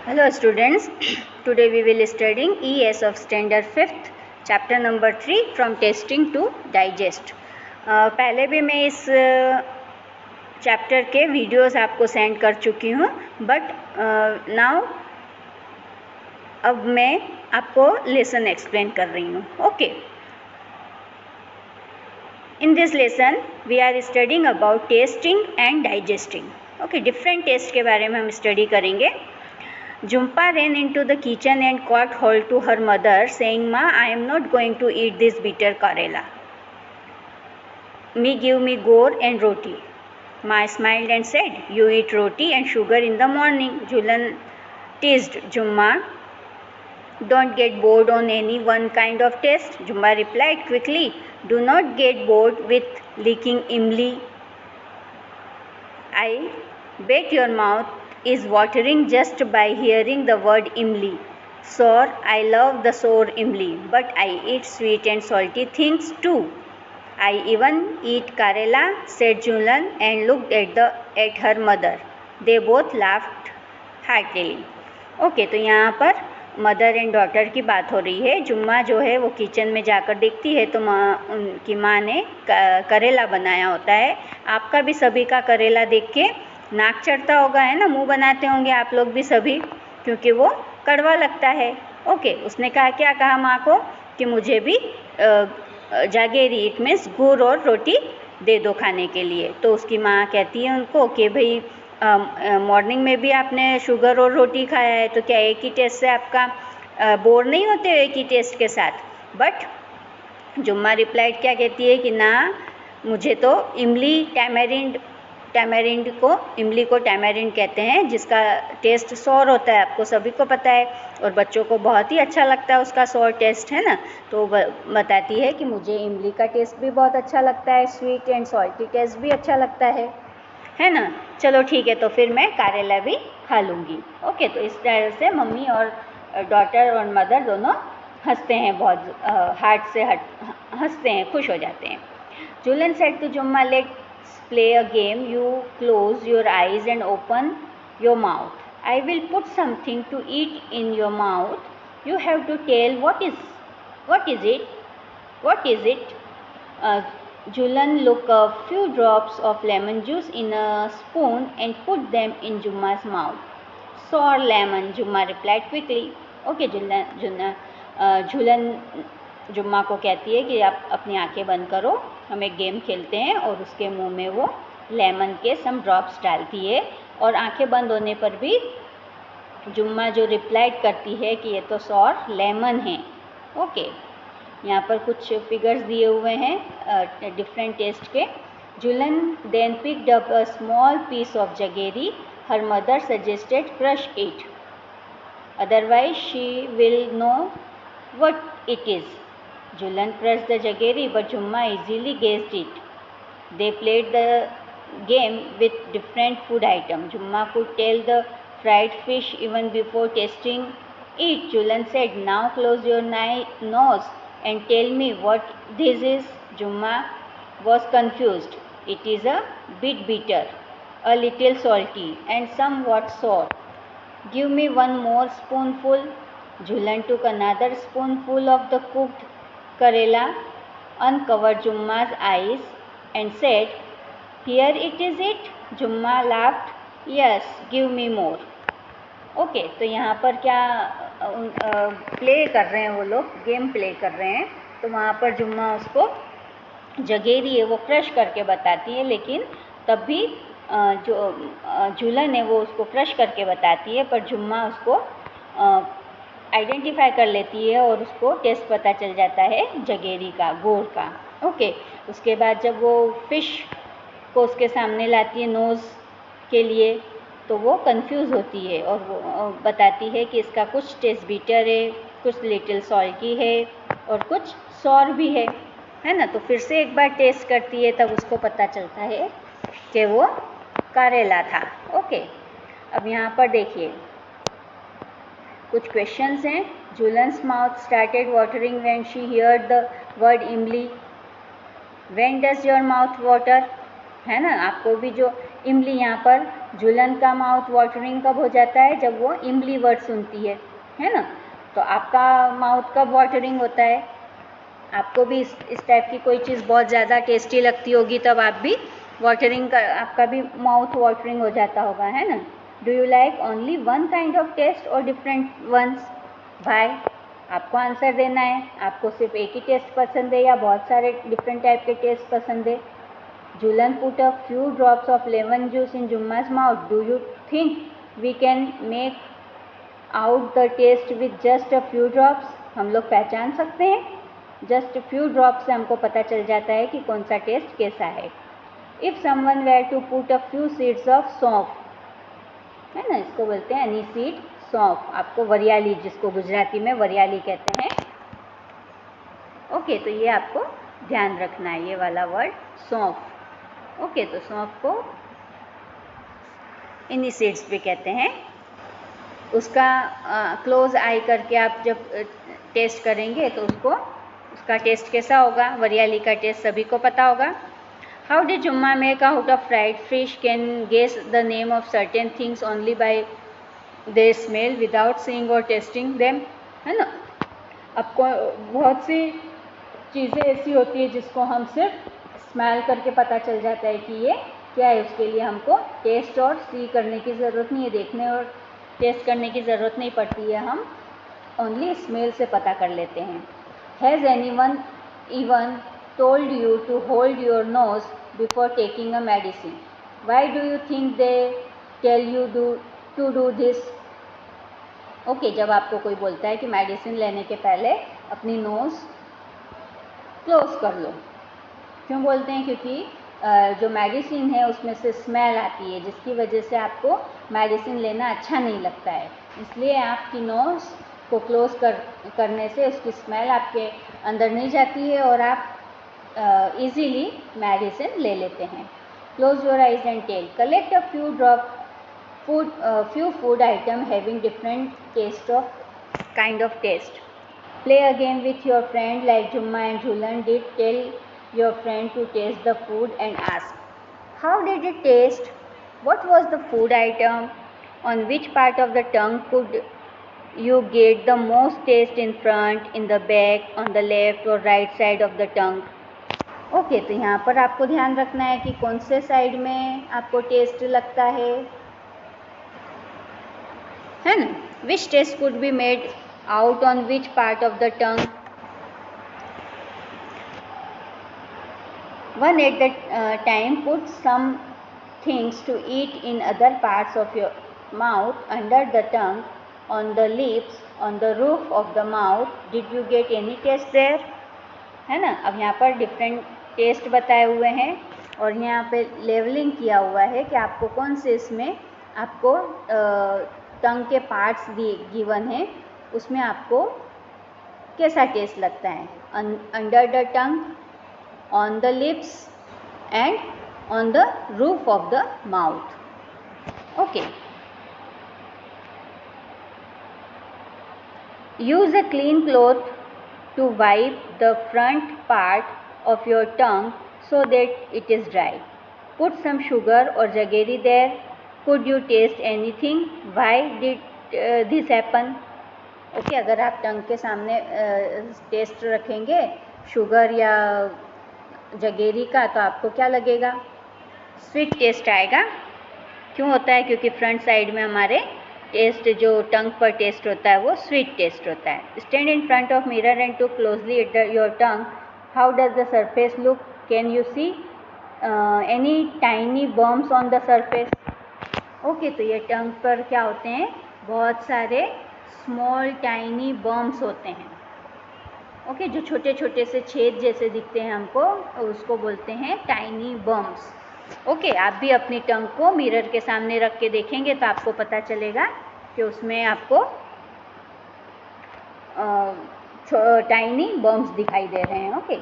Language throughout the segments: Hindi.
Hello students, today we will studying ES of standard 5th chapter number 3 from tasting to digest. पहले भी मैं इस चैप्टर के वीडियोस आपको सेंड कर चुकी हूँ, बट नाउ अब मैं आपको लेसन एक्सप्लेन कर रही हूँ. Okay, in this lesson we are studying about tasting and digesting. Okay, different taste के बारे में हम स्टडी करेंगे. Jhumpa ran into the kitchen and caught hold to her mother, saying, "Ma, I am not going to eat this bitter karela. Give me gore and roti." Ma smiled and said, "You eat roti and sugar in the morning." Jhulan teased Jhumma, "Don't get bored on any one kind of taste." Jhumma replied quickly, "Do not get bored with licking imli. I bet your mouth is watering just by hearing the word imli. Sour, I love the sour imli, but I eat sweet and salty things too. I even eat karela," said Jhulan and looked at her mother. They both laughed heartily. Okay, तो यहाँ पर मदर एंड डॉटर की बात हो रही है. जुम्मा जो है वो किचन में जाकर देखती है तो उनकी माँ ने करेला बनाया होता है. आपका भी सभी का करेला देख के नाक चढ़ता होगा, है ना, मुंह बनाते होंगे आप लोग भी सभी, क्योंकि वो कड़वा लगता है. ओके, उसने कहा, क्या कहा माँ को कि मुझे भी जागेरी, इट मीन्स गुड़ और रोटी दे दो खाने के लिए. तो उसकी माँ कहती है उनको कि भाई मॉर्निंग में भी आपने शुगर और रोटी खाया है, तो क्या एक ही टेस्ट से आपका बोर नहीं होते हो एक ही टेस्ट के साथ? बट जुम्मा रिप्लाइड क्या कहती है कि ना, मुझे तो इमली टैमेरिंड को टैमेरिंड कहते हैं, जिसका टेस्ट सौर होता है, आपको सभी को पता है, और बच्चों को बहुत ही अच्छा लगता है उसका सौर टेस्ट, है ना. तो बताती है कि मुझे इमली का टेस्ट भी बहुत अच्छा लगता है, स्वीट एंड सॉल्टी टेस्ट भी अच्छा लगता है ना. चलो ठीक है, तो फिर मैं करेला भी खा लूँगी. ओके, तो इस तरह से मम्मी और डॉटर और मदर दोनों हंसते हैं, बहुत हार्ट से हंसते हैं, खुश हो जाते हैं. Julian said to Jumma, "Let's play a game. You close your eyes and open your mouth. I will put something to eat in your mouth. You have to tell what is it? What is it?" Julian took a few drops of lemon juice in a spoon and put them in Jumma's mouth. "Sour lemon," Jumma replied quickly. Okay, Julian जुम्मा को कहती है कि आप अपनी आंखें बंद करो, हम एक गेम खेलते हैं, और उसके मुंह में वो लेमन के सम ड्रॉप्स डालती है, और आंखें बंद होने पर भी जुम्मा जो रिप्लाइड करती है कि ये तो सॉर लेमन है. ओके, यहाँ पर कुछ फिगर्स दिए हुए हैं डिफरेंट टेस्ट के. Julan then picked up a small piece of jaggery. Her mother suggested crush it, otherwise she will know what it is. Julan pressed the jaggery, but Jumma easily guessed it. They played the game with different food items. Jumma could tell the fried fish even before tasting it. Julan said, "Now close your nose and tell me what this is." Jumma was confused. "It is a bit bitter, a little salty, and somewhat sour. Give me one more spoonful." Julan took another spoonful of the cooked Karela, uncovered Jumma's eyes and said, "Here it is it." Jumma laughed. "Yes, give me more." Okay, तो यहाँ पर क्या प्ले कर रहे हैं वो लोग, गेम प्ले कर रहे हैं. तो वहाँ पर जुम्मा उसको जगेरी है वो क्रश करके बताती है, लेकिन तब भी जो जुलन है वो उसको क्रश करके बताती है, पर जुम्मा उसको आइडेंटिफाई कर लेती है और उसको टेस्ट पता चल जाता है जगेरी का, गोर का. ओके, उसके बाद जब वो फिश को उसके सामने लाती है नोज़ के लिए, तो वो कंफ्यूज होती है और वो बताती है कि इसका कुछ टेस्ट बीटर है, कुछ लिटिल सॉल्टी है और कुछ सॉर भी है ना. तो फिर से एक बार टेस्ट करती है, तब उसको पता चलता है कि वो करेला था. ओके, अब यहाँ पर देखिए कुछ क्वेश्चंस हैं. Julan's mouth started watering when she heard the word imli. When does your mouth water, है ना. आपको भी जो इमली, यहाँ पर झूलन का माउथ वाटरिंग कब हो जाता है? जब वो इमली वर्ड सुनती है ना। तो आपका माउथ कब वाटरिंग होता है? आपको भी इस टाइप की कोई चीज़ बहुत ज़्यादा टेस्टी लगती होगी, तब आप भी वाटरिंग का, आपका भी माउथ वाटरिंग हो जाता होगा, है ना। Do you like only one kind of taste और डिफरेंट वंस? भाई, आपको आंसर देना है, आपको सिर्फ एक ही टेस्ट पसंद है या बहुत सारे डिफरेंट टाइप के टेस्ट पसंद है? Julan put a few drops of lemon juice in Jumma's mouth. Do you think we can make out the taste with just a few drops? हम लोग पहचान सकते हैं? Just a few drops से हमको पता चल जाता है कि कौन सा टेस्ट कैसा है। If someone were to put a few seeds of सौंफ, है ना, इसको बोलते हैं अनीसीड सौंफ, आपको वरियाली, जिसको गुजराती में वरियाली कहते हैं। ओके, तो ये आपको ध्यान रखना है, ये वाला वर्ड सौंफ। ओके, तो सौंफ को इनिसीड्स भी कहते हैं। उसका क्लोज आई करके आप जब टेस्ट करेंगे तो उसका टेस्ट कैसा होगा? वरियाली का टेस्ट सभी को पता होगा। How did Jumma make out of fried fish can guess the name of certain things only by their smell without seeing और टेस्टिंग देम, है ना। आपको बहुत सी चीज़ें ऐसी होती है जिसको हम सिर्फ स्मेल करके पता चल जाता है कि ये क्या है। उसके लिए हमको टेस्ट और सी करने की ज़रूरत नहीं है, देखने और टेस्ट करने की ज़रूरत नहीं पड़ती है, हम ओनली स्मेल से पता कर लेते हैं। Has anyone even told you to hold your nose before taking a medicine? Why do you think they tell you to do this? Okay, जब आपको कोई बोलता है कि मेडिसिन लेने के पहले अपनी नोज़ क्लोज कर लो, क्यों बोलते हैं? क्योंकि जो मेडिसिन है उसमें से स्मेल आती है, जिसकी वजह से आपको मेडिसिन लेना अच्छा नहीं लगता है। इसलिए आपकी नोज़ को क्लोज करने से उसकी स्मेल आपके अंदर नहीं जाती है और आप इजीली मेडिसिन ले लेते हैं। Close your eyes and tell, collect a few food item having different kind of taste. Play a game with your friend like Jumma and Jhulan did. Tell your friend to taste the food and ask, how did it taste? What was the food item? On which part of the tongue could you get the most taste? In front, in the back, on the left or right side of the tongue? Okay, तो यहाँ पर आपको ध्यान रखना है कि कौन से साइड में आपको टेस्ट लगता है ना। Which taste could be made out on which part of the tongue? One at the time put some things to eat in other parts of your mouth, under the tongue, on the lips, on the roof of the mouth. Did you get any taste there? है ना। अब यहाँ पर डिफरेंट टेस्ट बताए हुए हैं और यहाँ पे लेवलिंग किया हुआ है कि आपको कौन से इसमें आपको टंग के पार्ट्स गिवन है, उसमें आपको कैसा टेस्ट लगता है। Under the tongue, on the lips and on the roof of the mouth. Okay, use a clean cloth to wipe the front part of your tongue so that it is dry. Put some sugar और jaggery there. Could you taste anything? Why did this happen? Okay, अगर आप टंग के सामने टेस्ट रखेंगे शुगर या जगेरी का, तो आपको क्या लगेगा? स्वीट टेस्ट आएगा। क्यों होता है? क्योंकि फ्रंट साइड में हमारे टेस्ट, जो टंग पर टेस्ट होता है, वो स्वीट टेस्ट होता है। Stand in front of mirror and to closely at your tongue. How does the surface look? Can you see any tiny bumps on the surface? Okay, तो ये टंग पर क्या होते हैं? बहुत सारे स्मॉल टाइनी बम्स होते हैं। ओके, जो छोटे छोटे से छेद जैसे दिखते हैं हमको, उसको बोलते हैं टाइनी बम्स। ओके, आप भी अपनी टंग को मिरर के सामने रख के देखेंगे तो आपको पता चलेगा कि उसमें आपको टाइनी बम्स दिखाई दे रहे हैं। Okay,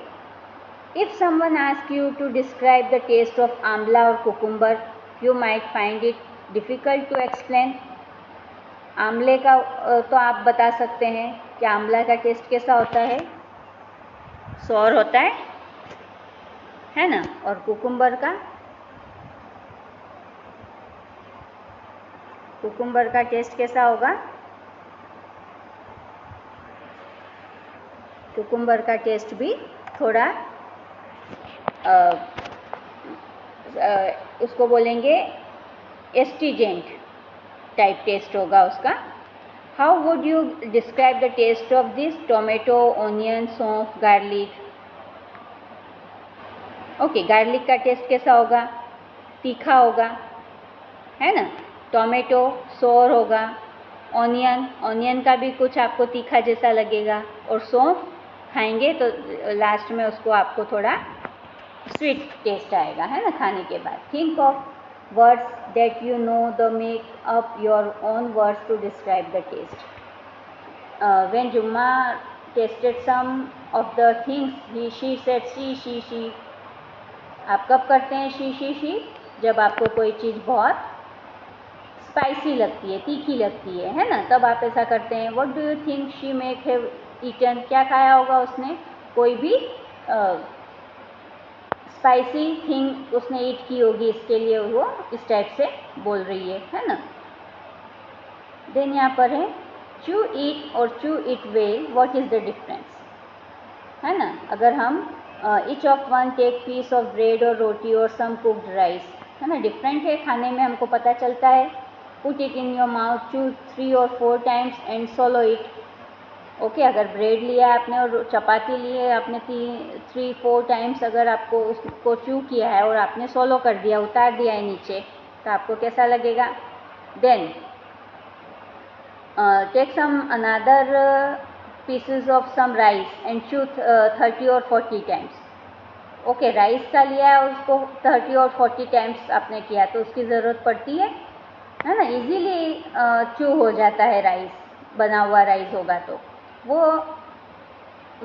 if someone ask you to describe the taste of amla और cucumber, you might find it difficult to explain. आंवले का तो आप बता सकते हैं कि आंवला का टेस्ट कैसा होता है? सौर होता है ना। और कुकुम्बर का कुकुम्बर का टेस्ट कैसा होगा? कुकुम्बर का टेस्ट भी थोड़ा उसको बोलेंगे एस्टिजेंट टाइप टेस्ट होगा उसका। How would you describe the taste of this tomato, onion, saunf, garlic? Okay, garlic का टेस्ट कैसा होगा? तीखा होगा, है ना। टोमेटो सोर होगा, ऑनियन का भी कुछ आपको तीखा जैसा लगेगा, और सौंफ खाएंगे तो लास्ट में उसको आपको थोड़ा स्वीट टेस्ट आएगा, है ना, खाने के बाद। Think of words that you know the make up your own words to describe the taste. When Jumma tasted some of the things he she said she. आप कब करते हैं शी? जब आपको कोई चीज़ बहुत स्पाइसी लगती है, तीखी लगती है ना, तब आप ऐसा करते हैं। What do you think she make have eaten? क्या खाया होगा उसने? कोई भी स्पाइसी थिंग उसने ईट की होगी, इसके लिए वो इस टाइप से बोल रही है ना। देन यहाँ पर है चू ईट और chew it well, what is the difference, है ना। अगर हम each of one take piece of bread और रोटी और सम कुक्ड राइस, है ना, डिफरेंट है खाने में, हमको पता चलता है। Put it in your mouth, चू 3 or 4 times and swallow it. Okay, अगर ब्रेड लिया आपने और चपाती ली है आपने 3-4 टाइम्स, अगर आपको उसको चू किया है और आपने swallow कर दिया, उतार दिया है नीचे, तो आपको कैसा लगेगा? Then take some another pieces of some rice and chew 30 or 40 times। Okay, rice का लिया है और उसको 30 or 40 टाइम्स आपने किया, तो उसकी ज़रूरत पड़ती है ना। इजीली चू हो जाता है राइस, बना हुआ राइस होगा तो। वो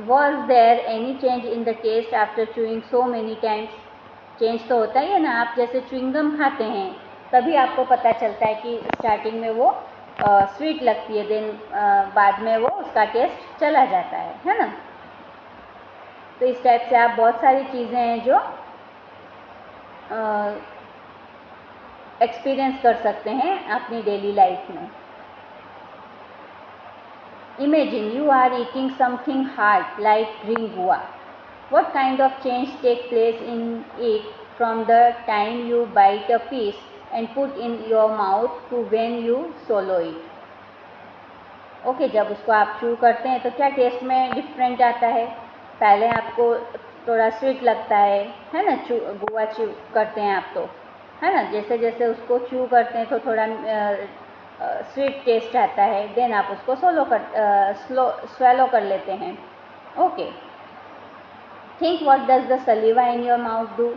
was there any change in the taste after chewing so many times? Change तो होता ही है ना। आप जैसे च्युइंगम खाते हैं तभी आपको पता चलता है कि स्टार्टिंग में वो स्वीट लगती है, देन बाद में वो उसका टेस्ट चला जाता है ना। तो इस टाइप से आप बहुत सारी चीज़ें हैं जो एक्सपीरियंस कर सकते हैं अपनी डेली लाइफ में। Imagine you are eating something hard like green guava. What kind of change take place in it from the time you bite a piece and put in your mouth to when you swallow it? Okay, जब उसको आप चू करते हैं तो क्या टेस्ट में डिफरेंट आता है? पहले आपको थोड़ा स्वीट लगता है ना, गुआ चू करते हैं आप तो, है ना। जैसे जैसे उसको चू करते हैं तो थोड़ा स्वीट टेस्ट आता है, देन आप उसको swallow कर लेते हैं। Okay, think what does the सलीवा in your mouth do?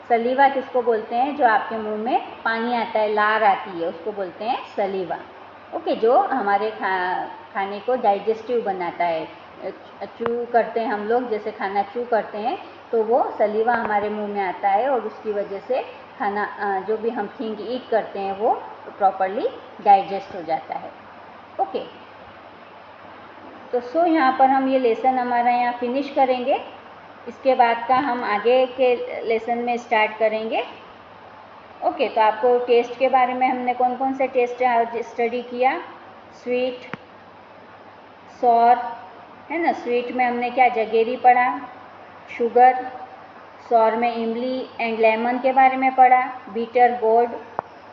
सलीवा किसको बोलते हैं? जो आपके मुंह में पानी आता है, लार आती है, उसको बोलते हैं सलीवा। ओके, जो हमारे खाने को डाइजेस्टिव बनाता है। चू करते हैं हम लोग, जैसे खाना चू करते हैं तो वो सलीवा हमारे मुंह में आता है और उसकी वजह से खाना जो भी हम थिंग ईट करते हैं वो प्रॉपरली डाइजेस्ट हो जाता है। ओके, तो यहाँ पर हम ये लेसन हमारा यहाँ फिनिश करेंगे। इसके बाद का हम आगे के लेसन में स्टार्ट करेंगे। ओके, तो आपको टेस्ट के बारे में हमने कौन कौन से टेस्ट स्टडी किया? स्वीट, सॉर, है ना। स्वीट में हमने क्या जगेरी पढ़ा, शुगर, सॉर में इमली एंड लेमन के बारे में पढ़ा, बीटर गोर्ड,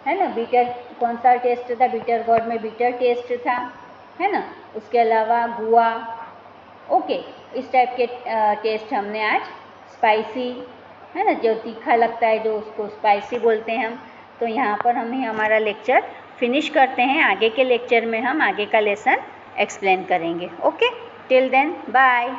है ना। बीटर कौन सा टेस्ट था? बीटर गोर्ड में बीटर टेस्ट था, है ना। उसके अलावा गुआ। ओके, इस टाइप के टेस्ट हमने आज, स्पाइसी, है ना, जो तीखा लगता है जो उसको स्पाइसी बोलते हैं हम। तो यहाँ पर हम ही हमारा लेक्चर फिनिश करते हैं। आगे के लेक्चर में हम आगे का लेसन एक्सप्लेन करेंगे। Okay, till then bye.